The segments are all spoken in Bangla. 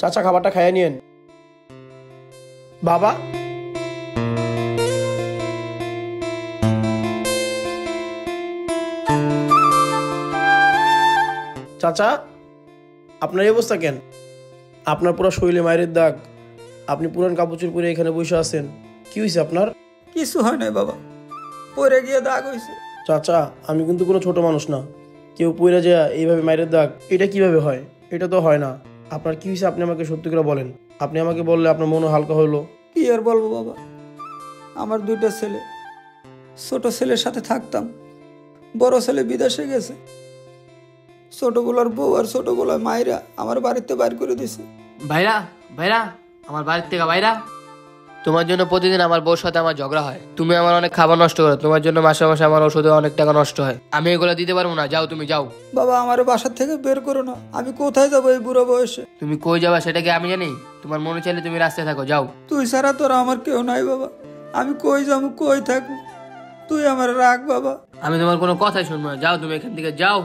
চাচা খাবারটা খাইয়ে নিয়েন। বাবা চাচা, আপনার এই অবস্থা কেন? আপনার পুরো শরীরে মায়ের দাগ, আপনি পুরান কাপড় পরে এখানে বসে আছেন, কি হয়েছে আপনার? কিছু হয় নাই বাবা, পরে গিয়ে দাগ হয়েছে। চাচা আমি কিন্তু কোনো ছোট মানুষ না, কেউ পড়ে যায় এইভাবে মায়ের দাগ, এটা কিভাবে হয়? এটা তো হয় না। আপনার কি হয়েছে আপনি আমাকে সত্যি করে বলেন। আপনি আমাকে বললে আপনার মনও হালকা হলো। কি আর বলবো বাবা, আমার দুইটা ছেলে, ছোট ছেলের সাথে থাকতাম, বড় ছেলে বিদেশে গেছে, ছোটগুলার বউ আর ছোটগুলার মায়েরা আমার বাড়িতে বাইর করে দিছে। ভাইরা ভাইরা, আমার বাড়ির থেকে ভাইরা, তোমার জন্য প্রতিদিন আমার বউর সাথে আমার ঝগড়া হয়। তুমি আমার অনেক খাবার নষ্ট করো, তোমার জন্য মাসে মাসে আমার ওষুধে অনেক টাকা নষ্ট হয়। আমি এগুলো দিতে পারবো না, যাও তুমি যাও। বাবা আমার বাসার থেকে বের করো না, আমি কোথায় যাবো এই বুড়ো বয়সে? তুমি কই যাবা সেটা কি আমি জানি? তোমার মনে চাইলে তুমি রাস্তায় থাকো, যাও। তুই ছাড়া তোর আমার কেউ নাই বাবা, আমি কই যাবো কই থাকবো, তুই আমার রাখ বাবা। আমি তোমার কোনো কথাই শুনবো না, যাও তুমি এখান থেকে যাও।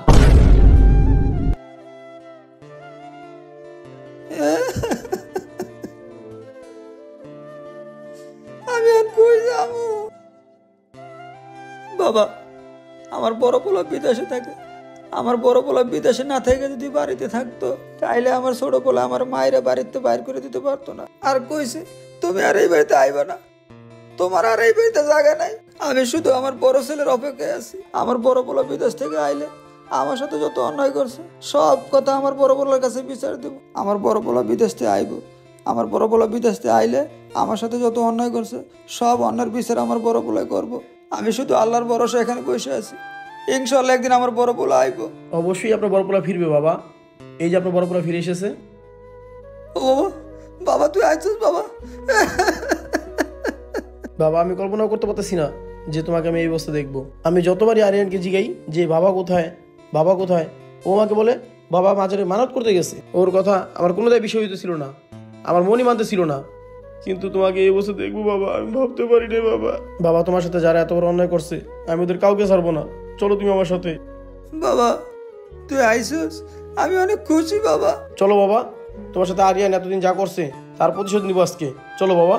আমি আর কই যাবো? বাবা আমার বড় পোলা বিদেশে থাকে, আমার বড় পোলা বিদেশে না থেকে যদি বাড়িতে থাকতো তাইলে আমার ছোট পোলা আমার মায়েরা বাড়িতে বাইর করে দিতে পারতো না। আর কইছে তুমি আর এই বাড়িতে আইবা না, তোমার আর এই বাড়িতে জায়গা নাই। আমি শুধু আমার বড় ছেলের অপেক্ষায় আছি, আমার বড় পোলা বিদেশ থেকে আইলে আমার সাথে যত অন্যায় করছে সব কথা আমার বড় পোলার কাছে বিচার দেব। আমার বড় পোলা বিদেশ থেকে আইব, আমার বড় পোলা বিদেশ থেকে আইলে আমার সাথে যত অন্যায় করছে সব অন্যায়ের বিচার আমার বড় পোলায় করব। আমি শুধু আল্লাহর ভরসা এখানে বসে আছি, ইনশাআল্লাহ একদিন আমার বড় পোলা আইব। অবশ্যই আপনার বড় পোলা ফিরবে বাবা, এই যে আপনার বড় পোলা ফিরে এসেছে। ও বাবা, বাবা তুই আইছিস বাবা? বাবা আমি কল্পনাও করতে পারতেছি না যে তোমাকে আমি এই অবস্থা দেখবো। আমি যতবারই আরিয়ানকে জিগাই যে বাবা কোথায়, বাবা কোথায়, ও আমাকে বলে বাবা মাজারে মানত করতে গেছে। ওর কথা আমার কোনোটাই বিষয় ছিল না, আমার মনই মানতে ছিল না। কিন্তু তোমাকে এই অবস্থা দেখবো বাবা আমি ভাবতে পারি না। বাবা বাবা তোমার সাথে যারা এত বড় অন্যায় করছে আমি ওদের কাউকে ছাড়বো না, চলো তুমি আমার সাথে। বাবা তুই আইছিস, আমি অনেক খুশি বাবা। চলো বাবা, তোমার সাথে আরিয়ান এতদিন যা করছে তার প্রতিশোধ নিব আজকে, চলো বাবা।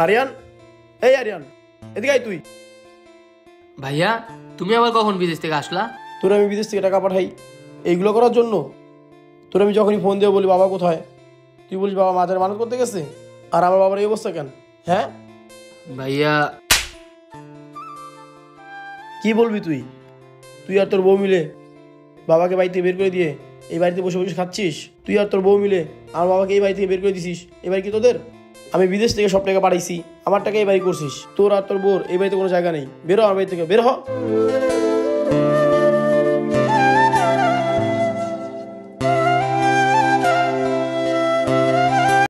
আরিয়ান, এই আরিয়ান এদিকে আয় তুই। ভাইয়া তুমি আবার কখন বিদেশ থেকে আসলা? তোর আমি বিদেশ থেকে টাকা পাঠাই এইগুলো করার জন্য? তোর আমি যখনই ফোন দিয়ে বলি বাবা কোথায়, তুই বলিস বাবা মাজারে মানত করতে গেছে। আর আমার বাবার এই অবস্থা কেন? হ্যাঁ ভাইয়া কি বলবি তুই? তুই আর তোর বউ মিলে বাবাকে বাড়ি থেকে বের করে দিয়ে এই বাড়িতে বসে বসে খাচ্ছিস। তুই আর তোর বউ মিলে আমার বাবাকে এই বাড়ি থেকে বের করে দিছিস। এবার কি তোদের? আমি বিদেশ থেকে সব টাকা পাঠাইছি, আমার টাকা এই বাড়ি করছিস। তোর আর তোর বউর এই বাড়িতে কোনো জায়গা নেই, বেরো আমার বাড়ি থেকে, বের হ।